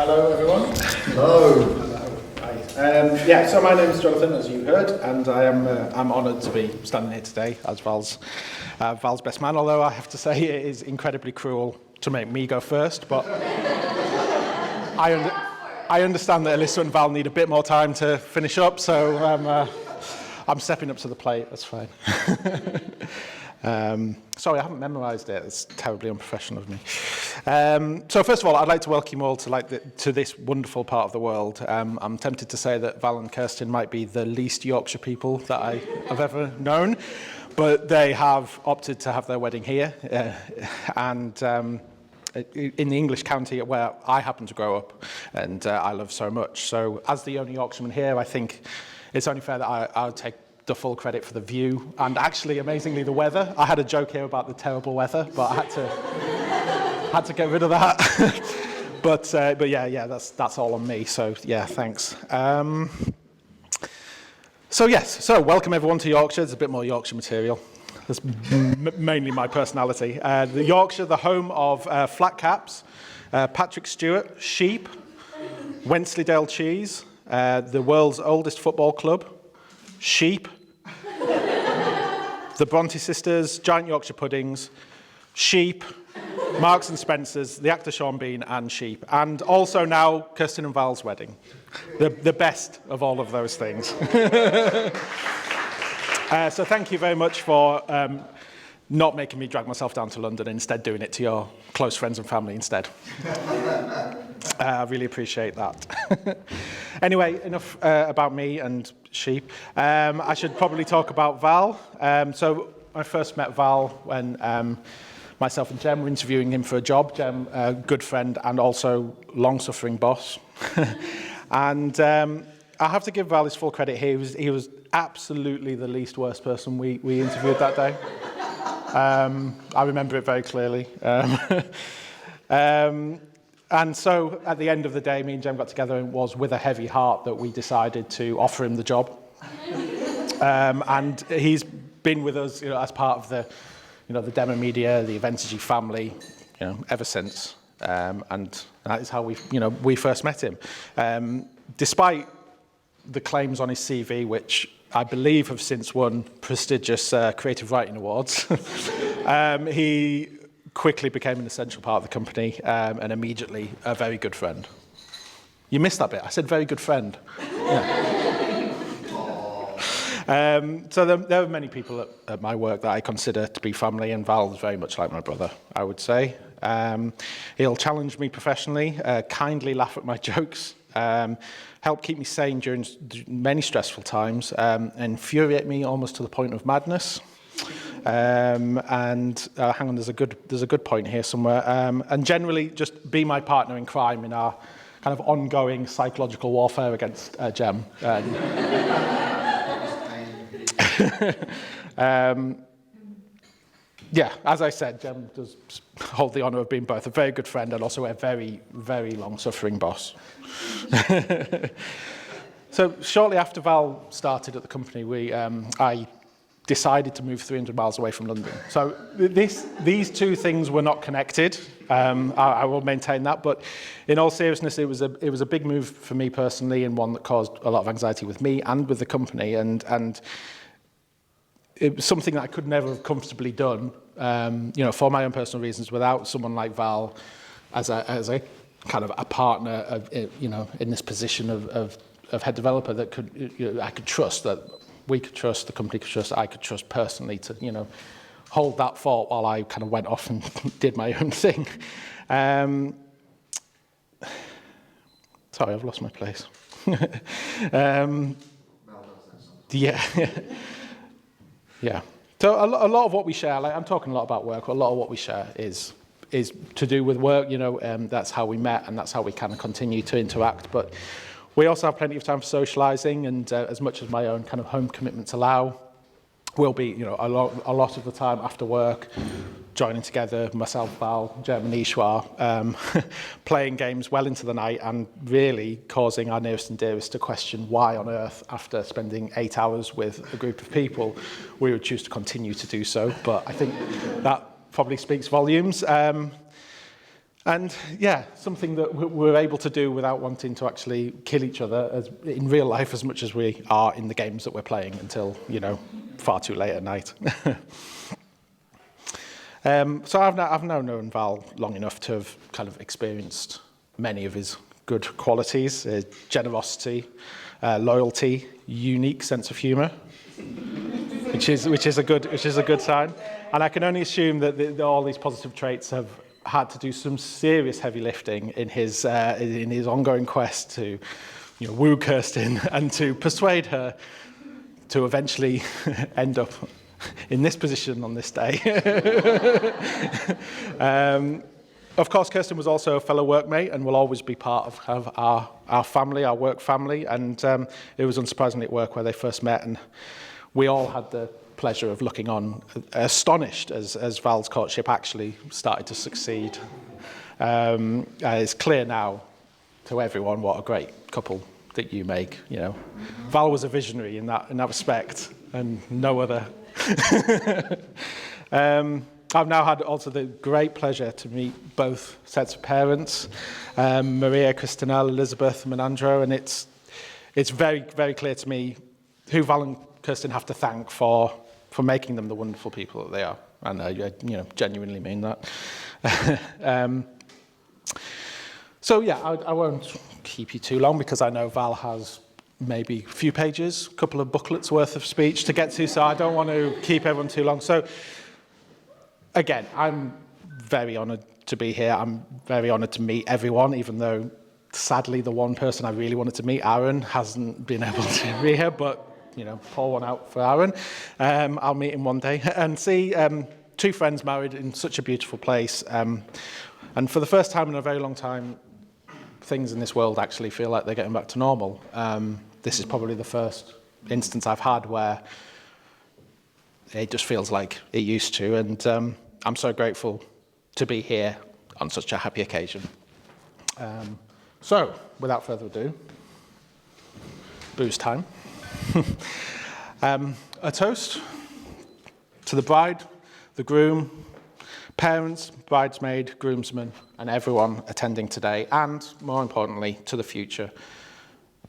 Hello everyone. Hello. Hi. So my name is Jonathan, as you heard, and I'm honoured to be standing here today as Val's best man. Although I have to say it is incredibly cruel to make me go first, but I understand that Alyssa and Val need a bit more time to finish up, so I'm stepping up to the plate. That's fine. Sorry, I haven't memorised it. It's terribly unprofessional of me. So first of all, I'd like to welcome you all to this wonderful part of the world. I'm tempted to say that Val and Kirsten might be the least Yorkshire people that I have ever known, but they have opted to have their wedding here, and in the English county where I happen to grow up, and I love so much. So as the only Yorkshireman here, I think it's only fair that I would take the full credit for the view and actually, amazingly, the weather. I had a joke here about the terrible weather, but I had to get rid of that. but yeah, that's all on me. So yeah, thanks. So welcome everyone to Yorkshire. There's a bit more Yorkshire material. That's mainly my personality. The Yorkshire, the home of flat caps, Patrick Stewart, sheep, Wensleydale cheese, the world's oldest football club, sheep, the Bronte sisters, giant Yorkshire puddings, sheep, Marks and Spencer's, the actor Sean Bean, and sheep. And also now Kirsten and Val's wedding. The best of all of those things. So thank you very much for not making me drag myself down to London, instead doing it to your close friends and family instead. I really appreciate that. Anyway, enough about me and sheep. I should probably talk about Val. So I first met Val when myself and Jem were interviewing him for a job. Jem, a good friend and also long-suffering boss. And I have to give Val his full credit here. He was absolutely the least worst person we interviewed that day. I remember it very clearly. And so at the end of the day, me and Jem got together, and it was with a heavy heart that we decided to offer him the job. And he's been with us, as part of the demo media, the Eventagy family, ever since. And that is how we first met him. Despite the claims on his CV, which I believe have since won prestigious creative writing awards, he quickly became an essential part of the company, and immediately a very good friend. You missed that bit. I said very good friend. Yeah. So there are many people at my work that I consider to be family, and Val is very much like my brother, I would say. He'll challenge me professionally, kindly laugh at my jokes, help keep me sane during many stressful times, infuriate me almost to the point of madness. Hang on, there's a good point here somewhere. And generally, just be my partner in crime in our kind of ongoing psychological warfare against Jem. Yeah, as I said, Jem does hold the honour of being both a very good friend and also a very, very long-suffering boss. So shortly after Val started at the company, I decided to move 300 miles away from London. So these two things were not connected. I will maintain that, but in all seriousness, it was a big move for me personally, and one that caused a lot of anxiety with me and with the company, and it was something that I could never have comfortably done, for my own personal reasons, without someone like Val as a kind of a partner of, in this position of head developer that I could trust, that we could trust, the company could trust, I could trust personally to, hold that fort while I kind of went off and did my own thing. Sorry, I've lost my place. Yeah. Yeah. So a lot of what we share, I'm talking a lot about work, but a lot of what we share is to do with work. That's how we met, and that's how we kind of continue to interact. But we also have plenty of time for socialising, and as much as my own kind of home commitments allow, we'll be, a lot of the time after work, joining together, myself, Val, Jem and Ishwar, playing games well into the night, and really causing our nearest and dearest to question why on earth, after spending 8 hours with a group of people, we would choose to continue to do so. But I think that probably speaks volumes. And yeah, something that we're able to do without wanting to actually kill each other in real life as much as we are in the games that we're playing until, far too late at night. So I've now known Val long enough to have kind of experienced many of his good qualities: generosity, loyalty, unique sense of humour, which is a good sign. And I can only assume that all these positive traits have had to do some serious heavy lifting in his ongoing quest to woo Kirsten and to persuade her to eventually end up in this position on this day. Of course, Kirsten was also a fellow workmate and will always be part of our family, our work family. And it was unsurprisingly at work where they first met, and we all had the pleasure of looking on, astonished as Val's courtship actually started to succeed. It's clear now to everyone what a great couple that you make. Val was a visionary in that respect, and no other. I've now had also the great pleasure to meet both sets of parents, Maria, Christinelle, Elizabeth, Menandro, and it's very, very clear to me who Val and Kirsten have to thank for making them the wonderful people that they are, and I genuinely mean that. So yeah, I won't keep you too long because I know Val has maybe a few pages, a couple of booklets worth of speech to get to, so I don't want to keep everyone too long. So again, I'm very honoured to be here. I'm very honoured to meet everyone, even though sadly the one person I really wanted to meet, Aaron, hasn't been able to be here, but pour one out for Aaron. I'll meet him one day and see two friends married in such a beautiful place. And for the first time in a very long time, things in this world actually feel like they're getting back to normal. This is probably the first instance I've had where it just feels like it used to, and I'm so grateful to be here on such a happy occasion. So, without further ado, booze time. A toast to the bride, the groom, parents, bridesmaid, groomsmen, and everyone attending today, and more importantly, to the future.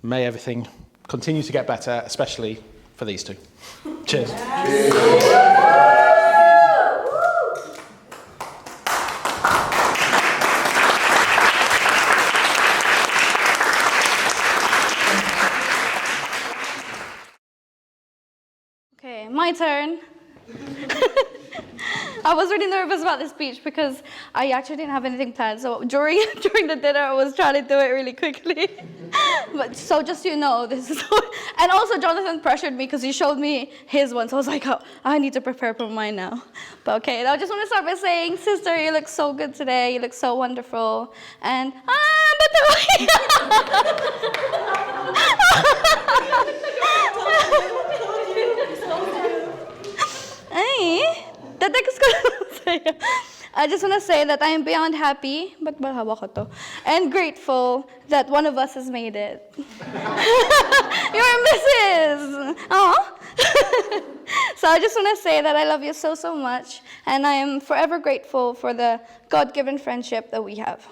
May everything continue to get better, especially for these two. Cheers. Okay, my turn. I was really nervous about this speech because I actually didn't have anything planned. So during the dinner, I was trying to do it really quickly. But so just so you know, this is. And also, Jonathan pressured me because he showed me his one. So I was like, oh, I need to prepare for mine now. But okay, I just want to start by saying, sister, you look so good today. You look so wonderful. And I just want to say that I am beyond happy and grateful that one of us has made it. You're Mrs. Aw. So I just want to say that I love you so, so much, and I am forever grateful for the God-given friendship that we have.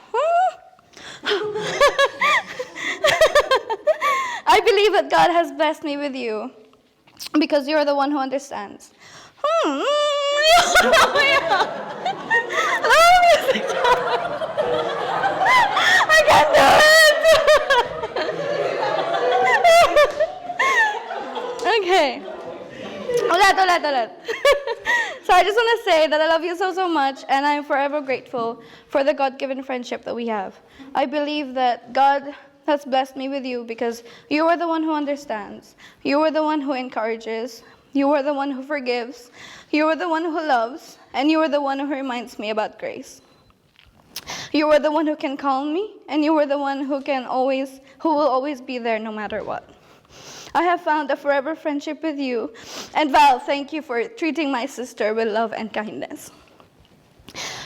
I believe that God has blessed me with you because you're the one who understands. I can't do it! Okay. Ulit. So I just want to say that I love you so, so much, and I am forever grateful for the God-given friendship that we have. I believe that God has blessed me with you because you are the one who understands. You are the one who encourages. You are the one who forgives. You are the one who loves. And you are the one who reminds me about grace. You are the one who can calm me, and you are the one who will always be there no matter what. I have found a forever friendship with you. And Val, thank you for treating my sister with love and kindness.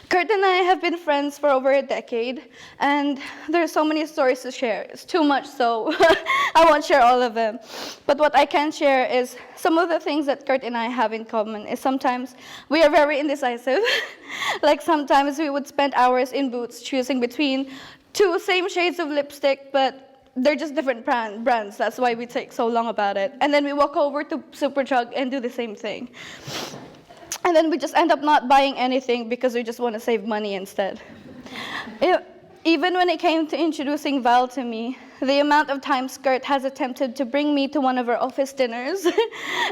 Kurt and I have been friends for over a decade, and there's so many stories to share. It's too much, so I won't share all of them. But what I can share is some of the things that Kurt and I have in common is sometimes we are very indecisive. Like sometimes we would spend hours in Boots choosing between two same shades of lipstick, but they're just different brands. That's why we take so long about it. And then we walk over to Superdrug and do the same thing. And then we just end up not buying anything because we just want to save money instead. Even when it came to introducing Val to me, the amount of times Kurt has attempted to bring me to one of our office dinners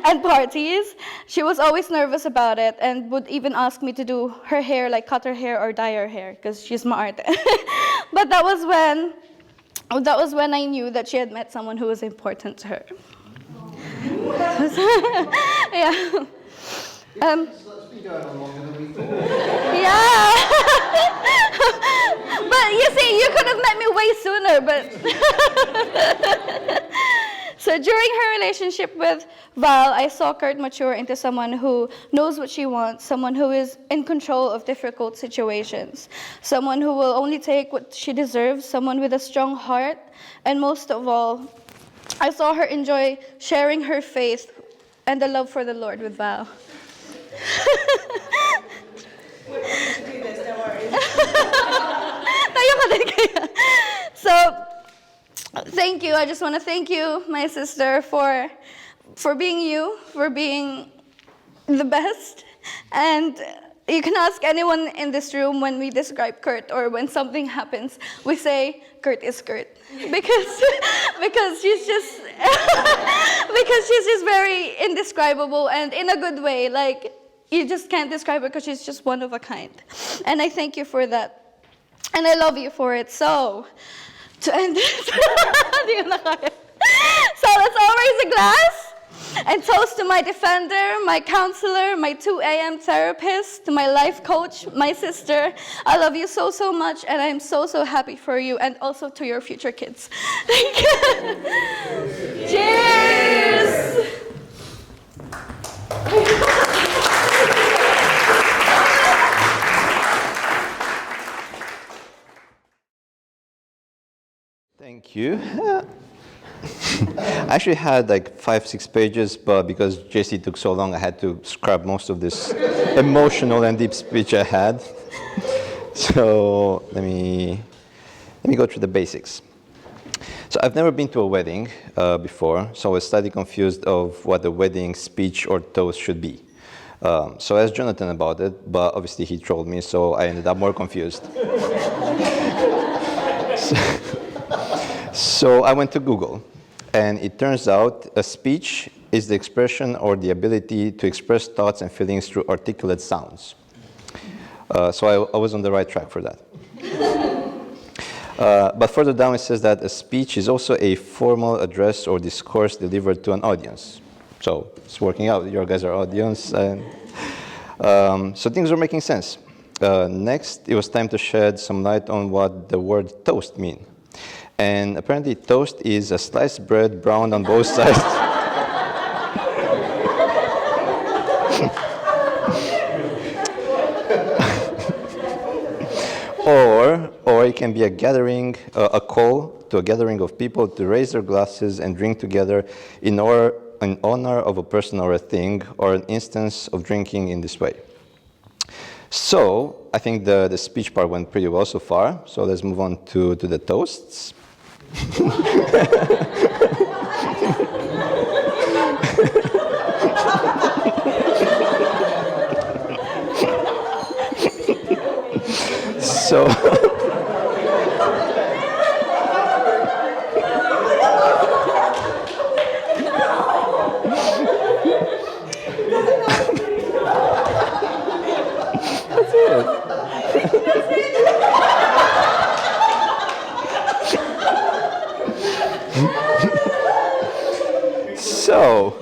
and parties, she was always nervous about it and would even ask me to do her hair, like cut her hair or dye her hair, because she's smart. But that was when I knew that she had met someone who was important to her. Yeah. Let's be going on longer than we thought. Yeah. But you see, you could have met me way sooner, but. So during her relationship with Val, I saw Kurt mature into someone who knows what she wants, someone who is in control of difficult situations, someone who will only take what she deserves, someone with a strong heart, and most of all, I saw her enjoy sharing her faith and the love for the Lord with Val. We're going to do this, don't worry. So, thank you. I just want to thank you, my sister, for being you, for being the best. And you can ask anyone in this room when we describe Kurt or when something happens, we say, Kurt is Kurt. Because she's just very indescribable and in a good way. Like, you just can't describe her because she's just one of a kind. And I thank you for that. And I love you for it. So, to end this, so let's all raise a glass and toast to my defender, my counselor, my 2 a.m. therapist, to my life coach, my sister. I love you so, so much, and I'm so, so happy for you, and also to your future kids. Thank you. Cheers! Thank you. I actually had like 5-6 pages, but because JC took so long, I had to scrap most of this emotional and deep speech I had. So let me go through the basics. So I've never been to a wedding before, so I was slightly confused of what a wedding speech or toast should be. So I asked Jonathan about it, but obviously he trolled me, so I ended up more confused. So I went to Google, and it turns out a speech is the expression or the ability to express thoughts and feelings through articulate sounds. So I was on the right track for that. But further down it says that a speech is also a formal address or discourse delivered to an audience. So it's working out. You guys are audience. And, so things are making sense. Next, it was time to shed some light on what the word toast means. And apparently toast is a sliced bread browned on both sides. Or it can be a gathering, a call to a gathering of people to raise their glasses and drink together in honor of a person or a thing, or an instance of drinking in this way. So I think the speech part went pretty well so far. So let's move on to the toasts. So that's it. So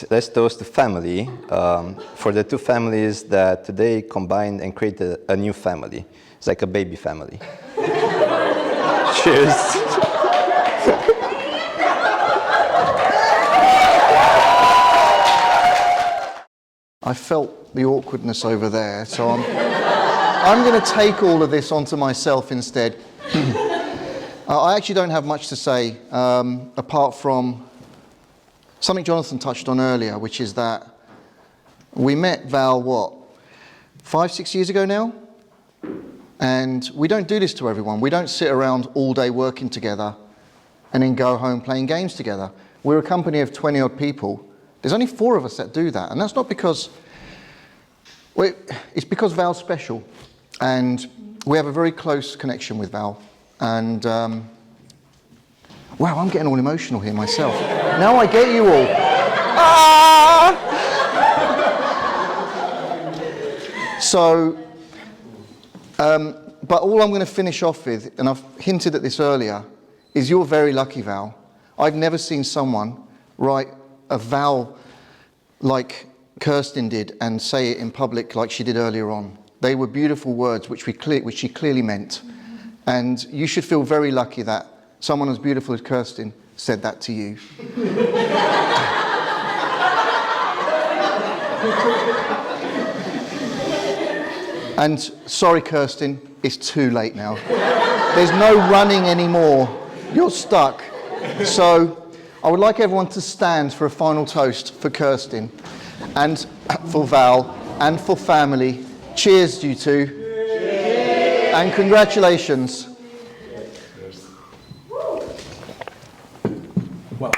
let's toast the family for the two families that today combined and created a new family. It's like a baby family. Cheers. I felt the awkwardness over there, so I'm going to take all of this onto myself instead. I actually don't have much to say, apart from something Jonathan touched on earlier, which is that we met Val, 5-6 years ago now? And we don't do this to everyone. We don't sit around all day working together and then go home playing games together. We're a company of 20 odd people. There's only 4 of us that do that. And that's not because, well, it's because Val's special. And we have a very close connection with Val. And, wow, I'm getting all emotional here myself. Now I get you all. Ah! So, but all I'm going to finish off with, and I've hinted at this earlier, is you're very lucky, Val. I've never seen someone write a vow like Kirsten did and say it in public like she did earlier on. They were beautiful words which she clearly meant. And you should feel very lucky that someone as beautiful as Kirsten said that to you. And sorry, Kirsten, it's too late now. There's no running anymore. You're stuck. So I would like everyone to stand for a final toast for Kirsten and for Val and for family. Cheers, you two. Cheers. And congratulations. Well.